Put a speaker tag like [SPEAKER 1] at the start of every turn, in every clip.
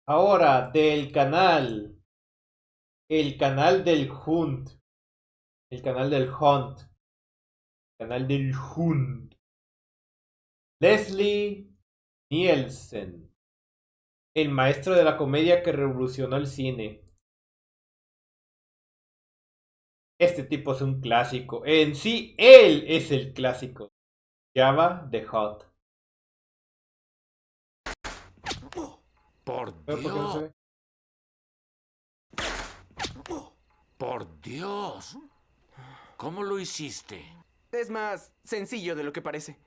[SPEAKER 1] Ahora, del canal. El canal del Hunt. El canal del Hunt. Canal del Hunt. Leslie Nielsen. El maestro de la comedia que revolucionó el cine. Este tipo es un clásico. En sí, él es el clásico. Java the Hutt.
[SPEAKER 2] Por
[SPEAKER 1] ¿Por qué no se
[SPEAKER 2] Dios,
[SPEAKER 1] ve?
[SPEAKER 2] por Dios. ¿Cómo lo hiciste?
[SPEAKER 3] Es más sencillo de lo que parece.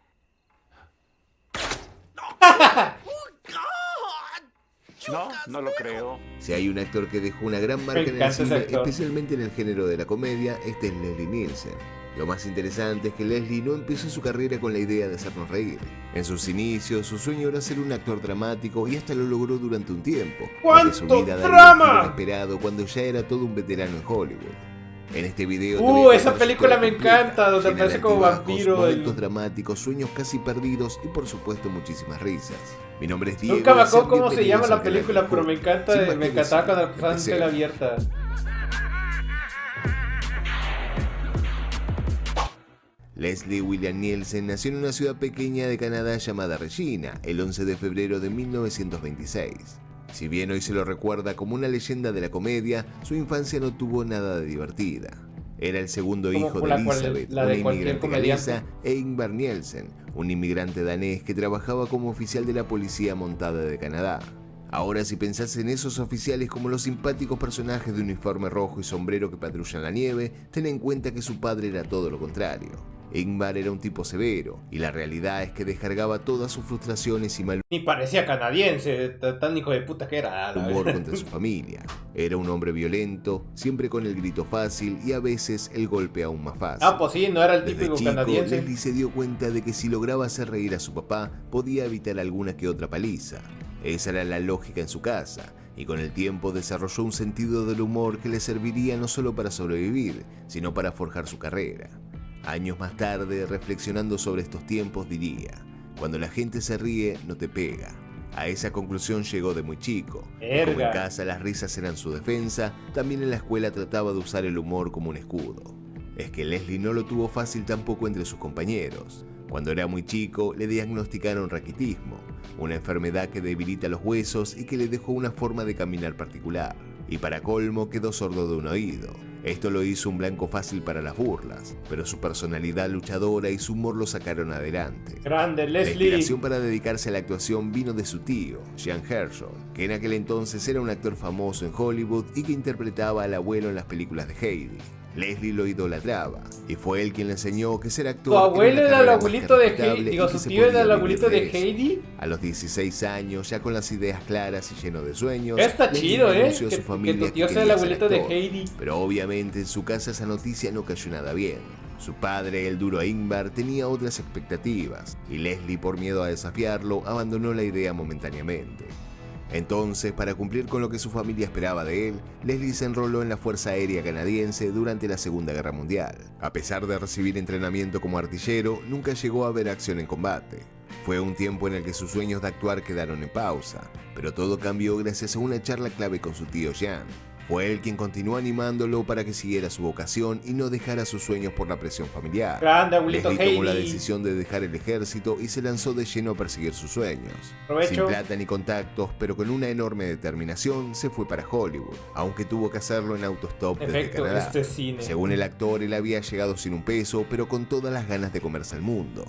[SPEAKER 2] No, no lo creo.
[SPEAKER 4] Si hay un actor que dejó una gran
[SPEAKER 1] Me
[SPEAKER 4] marca en el
[SPEAKER 1] encanta ese
[SPEAKER 4] cine,
[SPEAKER 1] actor.
[SPEAKER 4] especialmente en el género de la comedia, este es Leslie Nielsen. Lo más interesante es que Leslie no empezó su carrera con la idea de hacernos reír. En sus inicios, su sueño era ser un actor dramático y hasta lo logró durante un tiempo. Aunque su
[SPEAKER 1] ¡Cuánto
[SPEAKER 4] vida daría un
[SPEAKER 1] drama!
[SPEAKER 4] giro inesperado cuando ya era todo un veterano en Hollywood. En este video te voy a
[SPEAKER 1] Esa
[SPEAKER 4] contar su
[SPEAKER 1] película
[SPEAKER 4] historia
[SPEAKER 1] me
[SPEAKER 4] completa,
[SPEAKER 1] encanta, donde
[SPEAKER 4] llena de
[SPEAKER 1] aparece como
[SPEAKER 4] altibajos,
[SPEAKER 1] vampiro.
[SPEAKER 4] momentos dramáticos, sueños casi perdidos y por supuesto muchísimas risas. Mi nombre es Diego.
[SPEAKER 1] Nunca me
[SPEAKER 4] y sean
[SPEAKER 1] acuerdo cómo se llama
[SPEAKER 4] bienvenidos
[SPEAKER 1] la
[SPEAKER 4] al canal
[SPEAKER 1] película,
[SPEAKER 4] de
[SPEAKER 1] pero me
[SPEAKER 4] Hulk.
[SPEAKER 1] encanta,
[SPEAKER 4] Sin más
[SPEAKER 1] me
[SPEAKER 4] que
[SPEAKER 1] encantaba cuando
[SPEAKER 4] decir,
[SPEAKER 1] pasaban en tela abierta.
[SPEAKER 4] Leslie William Nielsen nació en una ciudad pequeña de Canadá llamada Regina, el 11 de febrero de 1926. Si bien hoy se lo recuerda como una leyenda de la comedia, su infancia no tuvo nada de divertida. Era el segundo
[SPEAKER 1] Como
[SPEAKER 4] hijo
[SPEAKER 1] por
[SPEAKER 4] de
[SPEAKER 1] la cual-
[SPEAKER 4] Elizabeth,
[SPEAKER 1] la
[SPEAKER 4] una
[SPEAKER 1] de cualquier
[SPEAKER 4] inmigrante
[SPEAKER 1] comediante.
[SPEAKER 4] galesa, e Ingvar Nielsen, un inmigrante danés que trabajaba como oficial de la policía montada de Canadá. Ahora, si pensás en esos oficiales como los simpáticos personajes de uniforme rojo y sombrero que patrullan la nieve, ten en cuenta que su padre era todo lo contrario. Ingvar era un tipo severo, y la realidad es que descargaba todas sus frustraciones y mal
[SPEAKER 1] Ni parecía canadiense, tan hijo de puta que era. la
[SPEAKER 4] humor
[SPEAKER 1] verdad.
[SPEAKER 4] contra su familia. Era un hombre violento, siempre con el grito fácil y a veces el golpe aún más fácil.
[SPEAKER 1] Ah, pues sí, no era el
[SPEAKER 4] Desde
[SPEAKER 1] típico
[SPEAKER 4] chico,
[SPEAKER 1] canadiense.
[SPEAKER 4] Leslie se dio cuenta de que si lograba hacer reír a su papá, podía evitar alguna que otra paliza. Esa era la lógica en su casa, y con el tiempo desarrolló un sentido del humor que le serviría no solo para sobrevivir, sino para forjar su carrera. Años más tarde, reflexionando sobre estos tiempos, diría: cuando la gente se ríe, no te pega. A esa conclusión llegó de muy chico. Y como en
[SPEAKER 1] Verga.
[SPEAKER 4] casa las risas eran su defensa, también en la escuela trataba de usar el humor como un escudo. Es que Leslie no lo tuvo fácil tampoco entre sus compañeros. Cuando era muy chico, le diagnosticaron raquitismo, una enfermedad que debilita los huesos y que le dejó una forma de caminar particular. Y para colmo, quedó sordo de un oído. Esto lo hizo un blanco fácil para las burlas, pero su personalidad luchadora y su humor lo sacaron adelante.
[SPEAKER 1] Grande,
[SPEAKER 4] La
[SPEAKER 1] Leslie.
[SPEAKER 4] inspiración para dedicarse a la actuación vino de su tío, Jean Herschel, que en aquel entonces era un actor famoso en Hollywood y que interpretaba al abuelo en las películas de Heidi. Leslie lo idolatraba, y fue él quien le enseñó que ser actor
[SPEAKER 1] Tu abuelo
[SPEAKER 4] una
[SPEAKER 1] era el
[SPEAKER 4] carrera
[SPEAKER 1] abuelito de
[SPEAKER 4] más que
[SPEAKER 1] Heidi.
[SPEAKER 4] respetable
[SPEAKER 1] Digo,
[SPEAKER 4] y que
[SPEAKER 1] su
[SPEAKER 4] se
[SPEAKER 1] tío era
[SPEAKER 4] podía
[SPEAKER 1] el
[SPEAKER 4] vivir
[SPEAKER 1] abuelito de
[SPEAKER 4] eso.
[SPEAKER 1] Heidi.
[SPEAKER 4] A los 16 años, ya con las ideas claras y lleno de sueños,
[SPEAKER 1] Está
[SPEAKER 4] Leslie
[SPEAKER 1] chido,
[SPEAKER 4] anunció a
[SPEAKER 1] que
[SPEAKER 4] su
[SPEAKER 1] tu
[SPEAKER 4] familia
[SPEAKER 1] tío
[SPEAKER 4] que
[SPEAKER 1] sea el
[SPEAKER 4] quería ser
[SPEAKER 1] abuelito de
[SPEAKER 4] actor.
[SPEAKER 1] Heidi.
[SPEAKER 4] Pero obviamente en su casa esa noticia no cayó nada bien. Su padre, el duro Ingvar, tenía otras expectativas, y Leslie, por miedo a desafiarlo, abandonó la idea momentáneamente. Entonces, para cumplir con lo que su familia esperaba de él, Leslie se enroló en la Fuerza Aérea Canadiense durante la Segunda Guerra Mundial. A pesar de recibir entrenamiento como artillero, nunca llegó a ver acción en combate. Fue un tiempo en el que sus sueños de actuar quedaron en pausa, pero todo cambió gracias a una charla clave con su tío Jean. Fue él quien continuó animándolo para que siguiera su vocación y no dejara sus sueños por la presión familiar.
[SPEAKER 1] Grande, abuelito
[SPEAKER 4] Leslie tomó la
[SPEAKER 1] Heidi.
[SPEAKER 4] decisión de dejar el ejército y se lanzó de lleno a perseguir sus sueños.
[SPEAKER 1] Provecho.
[SPEAKER 4] Sin plata ni contactos, pero con una enorme determinación, se fue para Hollywood, aunque tuvo que hacerlo en autostop desde
[SPEAKER 1] Efecto,
[SPEAKER 4] Canadá.
[SPEAKER 1] este cine.
[SPEAKER 4] Según el actor, él había llegado sin un peso, pero con todas las ganas de comerse al mundo.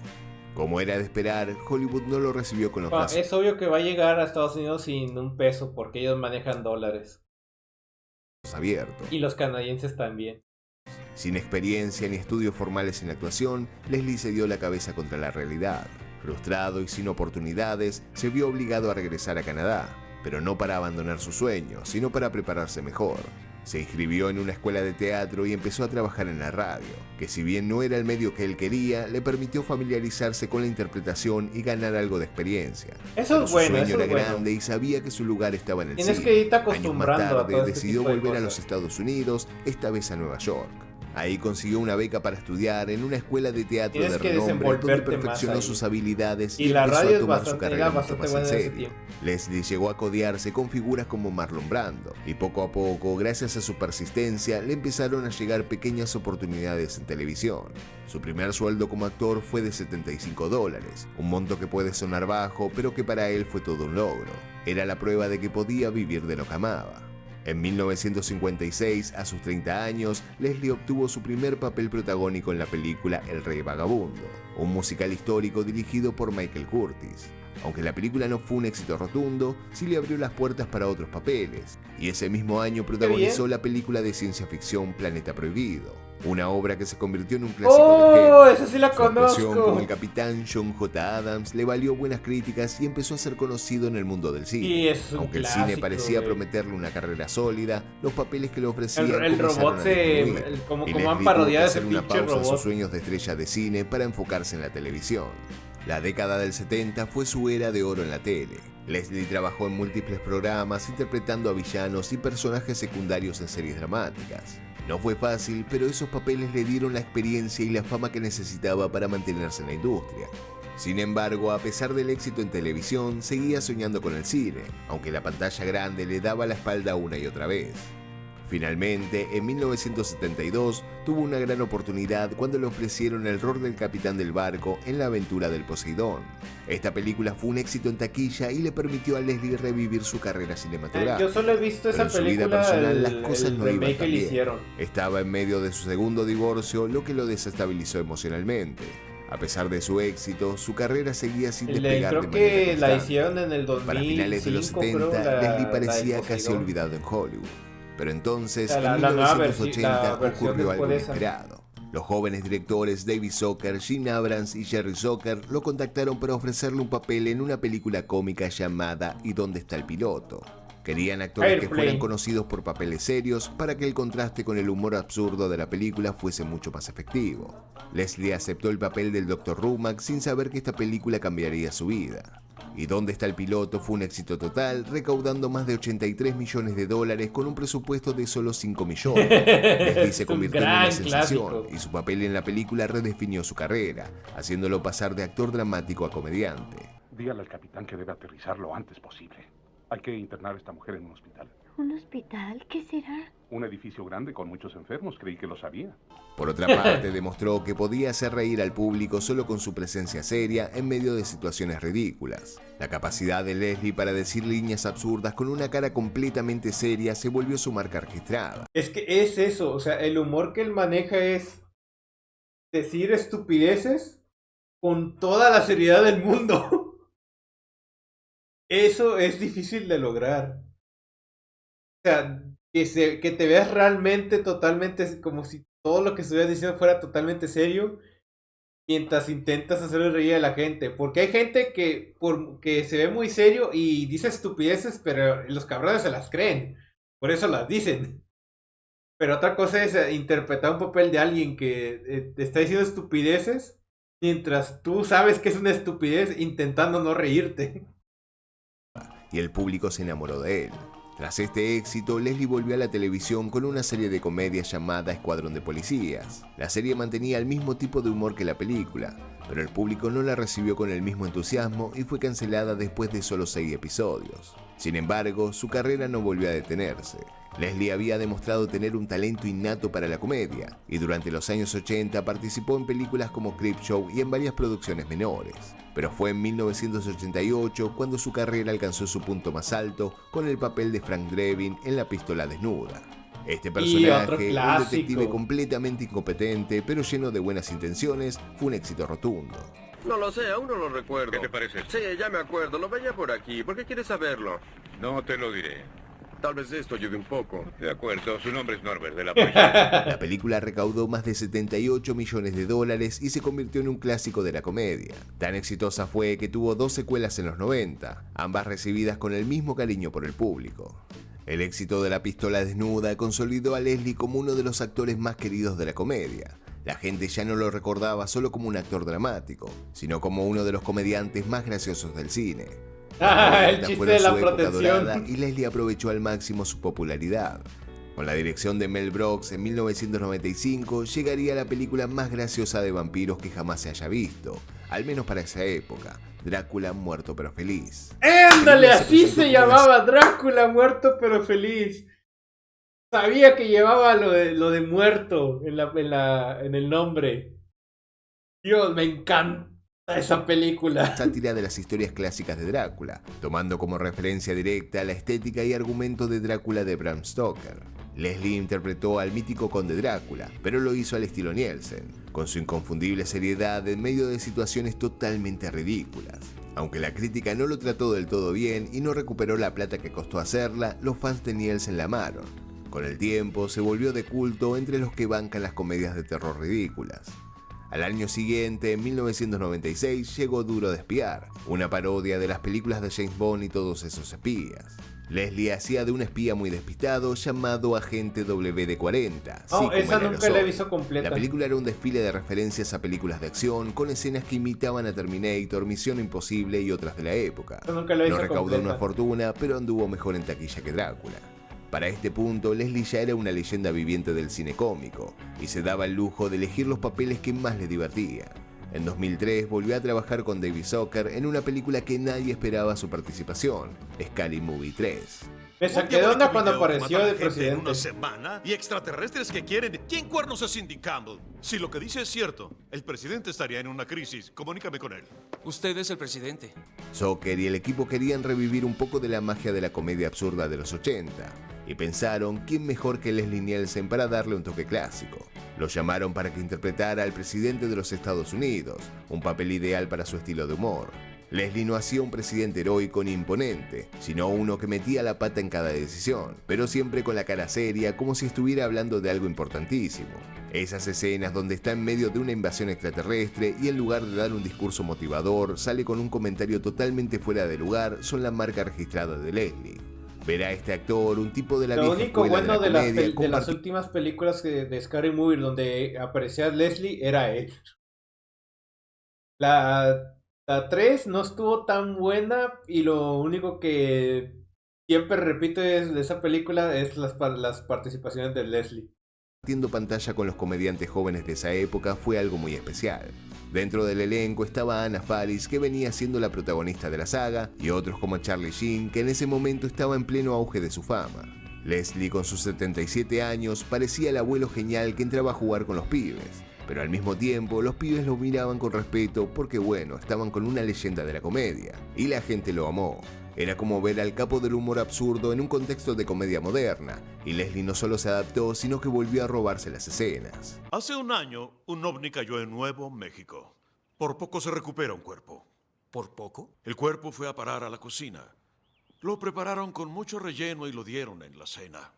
[SPEAKER 4] Como era de esperar, Hollywood no lo recibió con los
[SPEAKER 1] Ah,
[SPEAKER 4] brazos
[SPEAKER 1] es obvio que va a llegar a Estados Unidos sin un peso porque ellos manejan dólares.
[SPEAKER 4] abiertos.
[SPEAKER 1] Y los canadienses también.
[SPEAKER 4] Sin experiencia ni estudios formales en actuación, Leslie se dio la cabeza contra la realidad. Frustrado y sin oportunidades, se vio obligado a regresar a Canadá, pero no para abandonar sus sueños, sino para prepararse mejor. Se inscribió en una escuela de teatro y empezó a trabajar en la radio, que si bien no era el medio que él quería, le permitió familiarizarse con la interpretación y ganar algo de experiencia.
[SPEAKER 1] Eso
[SPEAKER 4] Pero
[SPEAKER 1] es
[SPEAKER 4] su
[SPEAKER 1] bueno,
[SPEAKER 4] sueño
[SPEAKER 1] eso
[SPEAKER 4] era
[SPEAKER 1] es bueno.
[SPEAKER 4] grande y sabía que su lugar estaba en el
[SPEAKER 1] Tienes
[SPEAKER 4] cine.
[SPEAKER 1] que irte
[SPEAKER 4] Años más
[SPEAKER 1] acostumbrando a
[SPEAKER 4] tarde
[SPEAKER 1] todo este
[SPEAKER 4] decidió
[SPEAKER 1] tipo de
[SPEAKER 4] volver a
[SPEAKER 1] cosas.
[SPEAKER 4] los Estados Unidos, esta vez a Nueva York. Ahí consiguió una beca para estudiar en una escuela de teatro
[SPEAKER 1] Tienes
[SPEAKER 4] de
[SPEAKER 1] que
[SPEAKER 4] renombre donde
[SPEAKER 1] desenvolverte
[SPEAKER 4] perfeccionó
[SPEAKER 1] más ahí.
[SPEAKER 4] sus habilidades
[SPEAKER 1] Y
[SPEAKER 4] y
[SPEAKER 1] la
[SPEAKER 4] empezó
[SPEAKER 1] radio
[SPEAKER 4] a
[SPEAKER 1] es
[SPEAKER 4] tomar su
[SPEAKER 1] bastante,
[SPEAKER 4] carrera
[SPEAKER 1] era
[SPEAKER 4] mucho
[SPEAKER 1] bastante
[SPEAKER 4] más en
[SPEAKER 1] buena en ese
[SPEAKER 4] serio.
[SPEAKER 1] tiempo.
[SPEAKER 4] Leslie llegó a codearse con figuras como Marlon Brando y poco a poco, gracias a su persistencia, le empezaron a llegar pequeñas oportunidades en televisión. Su primer sueldo como actor fue de $75, un monto que puede sonar bajo, pero que para él fue todo un logro. Era la prueba de que podía vivir de lo que amaba. En 1956, a sus 30 años, Leslie obtuvo su primer papel protagónico en la película El Rey Vagabundo, un musical histórico dirigido por Michael Curtiz. Aunque la película no fue un éxito rotundo, sí le abrió las puertas para otros papeles, y ese mismo año protagonizó la película de ciencia ficción Planeta Prohibido, una obra que se convirtió en un clásico del género.
[SPEAKER 1] ¡Oh! Esa sí la
[SPEAKER 4] Su actuación
[SPEAKER 1] conozco.
[SPEAKER 4] como el capitán John J. Adams le valió buenas críticas y empezó a ser conocido en el mundo del cine.
[SPEAKER 1] Y es un
[SPEAKER 4] Aunque el
[SPEAKER 1] clásico,
[SPEAKER 4] cine parecía
[SPEAKER 1] güey.
[SPEAKER 4] prometerle una carrera sólida, los papeles que le ofrecían
[SPEAKER 1] El
[SPEAKER 4] comenzaron
[SPEAKER 1] robot
[SPEAKER 4] a
[SPEAKER 1] se...
[SPEAKER 4] disminuir,
[SPEAKER 1] como
[SPEAKER 4] y
[SPEAKER 1] han
[SPEAKER 4] Leslie
[SPEAKER 1] parodiado
[SPEAKER 4] tuvo que
[SPEAKER 1] ese
[SPEAKER 4] hacer una
[SPEAKER 1] pinche
[SPEAKER 4] pausa en sus
[SPEAKER 1] robot.
[SPEAKER 4] sueños de estrella de cine para enfocarse en la televisión. La década del 70 fue su era de oro en la tele. Leslie trabajó en múltiples programas interpretando a villanos y personajes secundarios en series dramáticas. No fue fácil, pero esos papeles le dieron la experiencia y la fama que necesitaba para mantenerse en la industria. Sin embargo, a pesar del éxito en televisión, seguía soñando con el cine, aunque la pantalla grande le daba la espalda una y otra vez. Finalmente, en 1972, tuvo una gran oportunidad cuando le ofrecieron el rol del capitán del barco en La aventura del Poseidón. Esta película fue un éxito en taquilla y le permitió a Leslie revivir su carrera cinematográfica.
[SPEAKER 1] Yo solo he visto
[SPEAKER 4] Pero
[SPEAKER 1] esa
[SPEAKER 4] en su vida
[SPEAKER 1] película,
[SPEAKER 4] personal las cosas
[SPEAKER 1] el
[SPEAKER 4] no iban
[SPEAKER 1] remake
[SPEAKER 4] tan
[SPEAKER 1] que le
[SPEAKER 4] bien.
[SPEAKER 1] hicieron.
[SPEAKER 4] Estaba en medio de su segundo divorcio, lo que lo desestabilizó emocionalmente. A pesar de su éxito, su carrera seguía sin despegar de
[SPEAKER 1] Creo
[SPEAKER 4] manera
[SPEAKER 1] que la
[SPEAKER 4] constante.
[SPEAKER 1] hicieron en el 2005.
[SPEAKER 4] Para finales de los 70,
[SPEAKER 1] creo,
[SPEAKER 4] Leslie
[SPEAKER 1] la
[SPEAKER 4] parecía
[SPEAKER 1] del
[SPEAKER 4] casi
[SPEAKER 1] Poseidón.
[SPEAKER 4] olvidado en Hollywood. Pero entonces,
[SPEAKER 1] La
[SPEAKER 4] en
[SPEAKER 1] nueva
[SPEAKER 4] 1980,
[SPEAKER 1] versión
[SPEAKER 4] ocurrió algo
[SPEAKER 1] después de esa.
[SPEAKER 4] inesperado. Los jóvenes directores David Zucker, Gene Abrams y Jerry Zucker lo contactaron para ofrecerle un papel en una película cómica llamada ¿Y dónde está el piloto? Querían actores que
[SPEAKER 1] Airplane.
[SPEAKER 4] fueran conocidos por papeles serios para que el contraste con el humor absurdo de la película fuese mucho más efectivo. Leslie aceptó el papel del Dr. Rumack sin saber que esta película cambiaría su vida. ¿Y dónde está el piloto? Fue un éxito total, recaudando más de $83 millones con un presupuesto de solo $5 millones. Leslie se
[SPEAKER 1] Es un
[SPEAKER 4] convirtió en una
[SPEAKER 1] gran
[SPEAKER 4] sensación
[SPEAKER 1] clásico.
[SPEAKER 4] y su papel en la película redefinió su carrera, haciéndolo pasar de actor dramático a comediante.
[SPEAKER 5] Dígale al capitán que debe aterrizar lo antes posible. Hay que internar a esta mujer en un hospital.
[SPEAKER 6] ¿Un hospital? ¿Qué será?
[SPEAKER 5] Un edificio grande con muchos enfermos, creí que lo sabía.
[SPEAKER 4] Por otra parte, demostró que podía hacer reír al público solo con su presencia seria en medio de situaciones ridículas. La capacidad de Leslie para decir líneas absurdas con una cara completamente seria se volvió su marca registrada.
[SPEAKER 1] Es que es eso, o sea, el humor que él maneja es decir estupideces con toda la seriedad del mundo. Eso es difícil de lograr. O sea, que te veas realmente totalmente como si todo lo que estuvieras diciendo fuera totalmente serio mientras intentas hacerle reír a la gente. Porque hay gente que se ve muy serio y dice estupideces, pero los cabrones se las creen. Por eso las dicen. Pero otra cosa es interpretar un papel de alguien que te está diciendo estupideces mientras tú sabes que es una estupidez intentando no reírte.
[SPEAKER 4] Y el público se enamoró de él. Tras este éxito, Leslie volvió a la televisión con una serie de comedias llamada Escuadrón de Policías. La serie mantenía el mismo tipo de humor que la película, pero el público no la recibió con el mismo entusiasmo y fue cancelada después de solo 6 episodios. Sin embargo, su carrera no volvió a detenerse. Leslie había demostrado tener un talento innato para la comedia, y durante los años 80 participó en películas como Creepshow y en varias producciones menores. Pero fue en 1988 cuando su carrera alcanzó su punto más alto con el papel de Frank Drebin en La pistola desnuda. Este personaje, un detective completamente incompetente pero lleno de buenas intenciones, fue un éxito rotundo.
[SPEAKER 7] No lo sé, aún no lo recuerdo.
[SPEAKER 8] ¿Qué te parece?
[SPEAKER 7] Sí, ya me acuerdo, lo veía por aquí. ¿Por qué quieres saberlo?
[SPEAKER 8] No te lo diré.
[SPEAKER 7] Tal vez esto ayude un poco.
[SPEAKER 8] De acuerdo, su nombre es Norbert, de la policía.
[SPEAKER 4] La película recaudó más de $78 millones y se convirtió en un clásico de la comedia. Tan exitosa fue que tuvo 2 secuelas en los 90, ambas recibidas con el mismo cariño por el público. El éxito de La pistola desnuda consolidó a Leslie como uno de los actores más queridos de la comedia. La gente ya no lo recordaba solo como un actor dramático, sino como uno de los comediantes más graciosos del cine.
[SPEAKER 1] El chiste de la
[SPEAKER 4] Fueron su época
[SPEAKER 1] protección.
[SPEAKER 4] dorada y Leslie aprovechó al máximo su popularidad. Con la dirección de Mel Brooks en 1995 llegaría la película más graciosa de vampiros que jamás se haya visto, al menos para esa época, Drácula muerto pero feliz.
[SPEAKER 1] ¡Ándale! Así se llamaba, Drácula muerto pero feliz. Sabía que llevaba lo de muerto en el nombre. Dios, me encanta esa película.
[SPEAKER 4] Sátira de las historias clásicas de Drácula, tomando como referencia directa la estética y argumento de Drácula de Bram Stoker. Leslie interpretó al mítico conde Drácula, pero lo hizo al estilo Nielsen, con su inconfundible seriedad en medio de situaciones totalmente ridículas. Aunque la crítica no lo trató del todo bien y no recuperó la plata que costó hacerla, los fans de Nielsen la amaron. Con el tiempo se volvió de culto entre los que bancan las comedias de terror ridículas. Al año siguiente, en 1996, llegó Duro de Espiar, una parodia de las películas de James Bond y todos esos espías. Leslie hacía de un espía muy despistado llamado Agente WD-40.
[SPEAKER 1] Oh, esa nunca la he visto completa.
[SPEAKER 4] La película era un desfile de referencias a películas de acción con escenas que imitaban a Terminator, Misión Imposible y otras de la época.
[SPEAKER 1] Nunca la he
[SPEAKER 4] No
[SPEAKER 1] visto
[SPEAKER 4] recaudó
[SPEAKER 1] completa.
[SPEAKER 4] una fortuna, pero anduvo mejor en taquilla que Drácula. Para este punto, Leslie ya era una leyenda viviente del cine cómico y se daba el lujo de elegir los papeles que más le divertían. En 2003 volvió a trabajar con David Zucker en una película que nadie esperaba su participación, Scary Movie 3.
[SPEAKER 1] Me saqué de onda cuando apareció de
[SPEAKER 9] En
[SPEAKER 1] presidente.
[SPEAKER 9] una semana y extraterrestres que quieren. ¿Quién cuernos es Cindy Campbell? Si lo que dice es cierto, el presidente estaría en una crisis. Comunícame con él.
[SPEAKER 3] Usted es el presidente.
[SPEAKER 4] Zucker y el equipo querían revivir un poco de la magia de la comedia absurda de los 80 y pensaron quién mejor que Leslie Nielsen para darle un toque clásico. Lo llamaron para que interpretara al presidente de los Estados Unidos, un papel ideal para su estilo de humor. Leslie no hacía un presidente heroico ni imponente, sino uno que metía la pata en cada decisión, pero siempre con la cara seria, como si estuviera hablando de algo importantísimo. Esas escenas donde está en medio de una invasión extraterrestre y en lugar de dar un discurso motivador, sale con un comentario totalmente fuera de lugar, son la marca registrada de Leslie. Ver a este actor, un tipo de la
[SPEAKER 1] Lo
[SPEAKER 4] vieja
[SPEAKER 1] único
[SPEAKER 4] escuela
[SPEAKER 1] bueno
[SPEAKER 4] de la comedia,
[SPEAKER 1] de las últimas películas de Scary Movie donde aparecía Leslie era él. La 3 no estuvo tan buena y lo único que siempre repito de esa película es las participaciones de Leslie.
[SPEAKER 4] Compartiendo pantalla con los comediantes jóvenes de esa época fue algo muy especial. Dentro del elenco estaba Anna Faris, que venía siendo la protagonista de la saga, y otros como Charlie Sheen, que en ese momento estaba en pleno auge de su fama. Leslie, con sus 77 años, parecía el abuelo genial que entraba a jugar con los pibes, pero al mismo tiempo los pibes lo miraban con respeto porque bueno, estaban con una leyenda de la comedia, y la gente lo amó. Era como ver al capo del humor absurdo en un contexto de comedia moderna, y Leslie no solo se adaptó, sino que volvió a robarse las escenas.
[SPEAKER 9] Hace un año, un ovni cayó en Nuevo México. Por poco se recupera un cuerpo.
[SPEAKER 3] ¿Por poco?
[SPEAKER 9] El cuerpo fue a parar a la cocina. Lo prepararon con mucho relleno y lo dieron en la cena.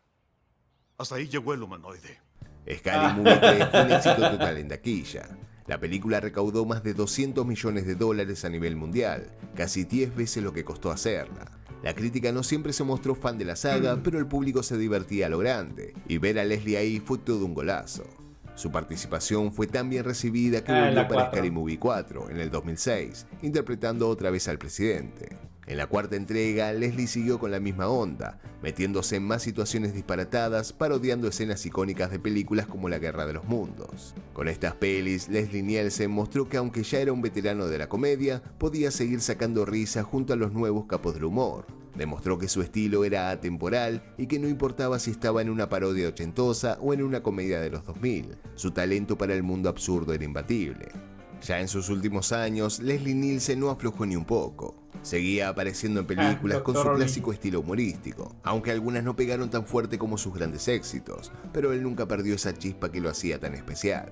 [SPEAKER 9] Hasta ahí llegó el humanoide.
[SPEAKER 4] Scary Movie 3 fue un éxito total en taquilla. La película recaudó más de $200 millones a nivel mundial, casi 10 veces lo que costó hacerla. La crítica no siempre se mostró fan de la saga, pero el público se divertía a lo grande, y ver a Leslie ahí fue todo un golazo. Su participación fue tan bien recibida que volvió para Scary Movie 4 en el 2006, interpretando otra vez al presidente. En la cuarta entrega, Leslie siguió con la misma onda, metiéndose en más situaciones disparatadas, parodiando escenas icónicas de películas como La Guerra de los Mundos. Con estas pelis, Leslie Nielsen mostró que aunque ya era un veterano de la comedia, podía seguir sacando risa junto a los nuevos capos del humor. Demostró que su estilo era atemporal y que no importaba si estaba en una parodia ochentosa o en una comedia de los 2000, su talento para el mundo absurdo era imbatible. Ya en sus últimos años, Leslie Nielsen no aflojó ni un poco. Seguía apareciendo en películas con su clásico estilo humorístico, aunque algunas no pegaron tan fuerte como sus grandes éxitos, pero él nunca perdió esa chispa que lo hacía tan especial.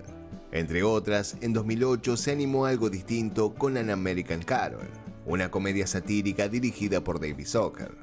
[SPEAKER 4] Entre otras, en 2008 se animó a algo distinto con An American Carol, una comedia satírica dirigida por David Zucker.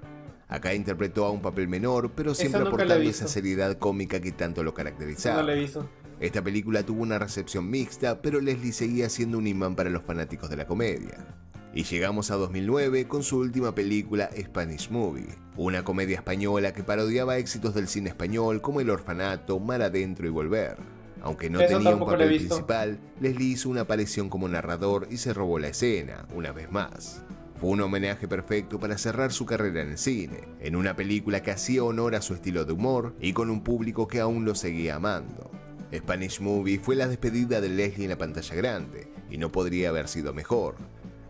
[SPEAKER 4] Acá interpretó a un papel menor, pero siempre aportando esa seriedad cómica que tanto lo caracterizaba.
[SPEAKER 1] No la he visto.
[SPEAKER 4] Esta película tuvo una recepción mixta, pero Leslie seguía siendo un imán para los fanáticos de la comedia. Y llegamos a 2009 con su última película Spanish Movie, una comedia española que parodiaba éxitos del cine español como El Orfanato, Mar Adentro y Volver. Aunque no tenía un papel principal, Leslie hizo una aparición como narrador y se robó la escena, una vez más. Fue un homenaje perfecto para cerrar su carrera en el cine, en una película que hacía honor a su estilo de humor y con un público que aún lo seguía amando. Spanish Movie fue la despedida de Leslie en la pantalla grande, y no podría haber sido mejor.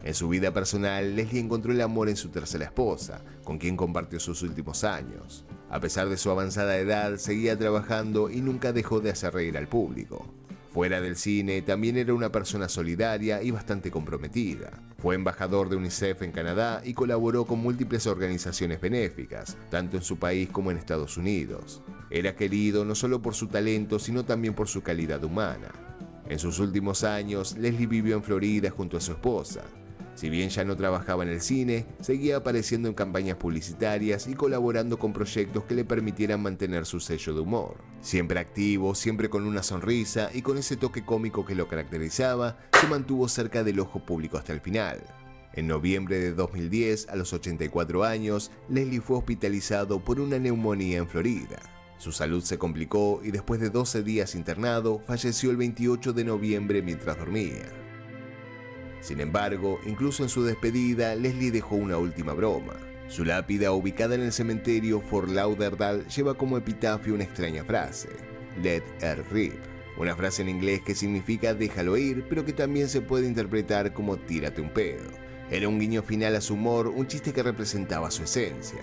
[SPEAKER 4] En su vida personal, Leslie encontró el amor en su tercera esposa, con quien compartió sus últimos años. A pesar de su avanzada edad, seguía trabajando y nunca dejó de hacer reír al público. Fuera del cine, también era una persona solidaria y bastante comprometida. Fue embajador de UNICEF en Canadá y colaboró con múltiples organizaciones benéficas, tanto en su país como en Estados Unidos. Era querido no solo por su talento, sino también por su calidad humana. En sus últimos años, Leslie vivió en Florida junto a su esposa. Si bien ya no trabajaba en el cine, seguía apareciendo en campañas publicitarias y colaborando con proyectos que le permitieran mantener su sello de humor. Siempre activo, siempre con una sonrisa y con ese toque cómico que lo caracterizaba, se mantuvo cerca del ojo público hasta el final. En noviembre de 2010, a los 84 años, Leslie fue hospitalizado por una neumonía en Florida. Su salud se complicó y después de 12 días internado, falleció el 28 de noviembre mientras dormía. Sin embargo, incluso en su despedida, Leslie dejó una última broma. Su lápida, ubicada en el cementerio Fort Lauderdale, lleva como epitafio una extraña frase: Let her rip. Una frase en inglés que significa déjalo ir, pero que también se puede interpretar como tírate un pedo. Era un guiño final a su humor, un chiste que representaba su esencia.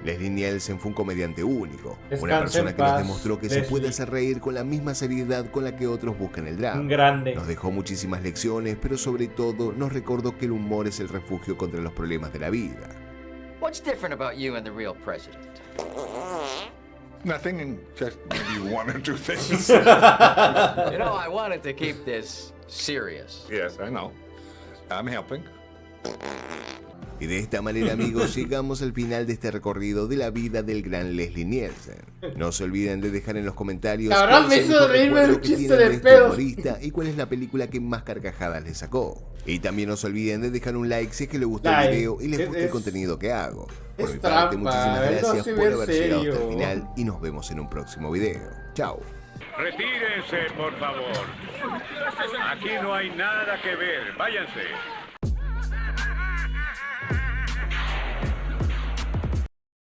[SPEAKER 4] Leslie Nielsen fue un comediante único, una persona que nos demostró que se puede hacer reír con la misma seriedad con la que otros buscan el drama.
[SPEAKER 1] Un grande.
[SPEAKER 4] Nos dejó muchísimas lecciones, pero sobre todo nos recordó que el humor es el refugio contra los problemas de la vida.
[SPEAKER 10] What's different about you and the real president?
[SPEAKER 8] Nothing, just you one or two things.
[SPEAKER 10] You know, I wanted to keep this serious.
[SPEAKER 8] Yes, I know. I'm helping.
[SPEAKER 4] Y de esta manera, amigos, llegamos al final de este recorrido de la vida del gran Leslie Nielsen. No se olviden de dejar en los comentarios
[SPEAKER 1] Cabrón, me hizo reírme de un chiste de pedos
[SPEAKER 4] humorista y cuál es la película que más carcajadas le sacó. Y también no se olviden de dejar un like si es que les gustó el video y les gusta el contenido que hago. Por mi parte, muchísimas gracias por haber llegado hasta el final y nos vemos en un próximo video. Chao.
[SPEAKER 8] Retírense, por favor. Aquí no hay nada que ver. Váyanse.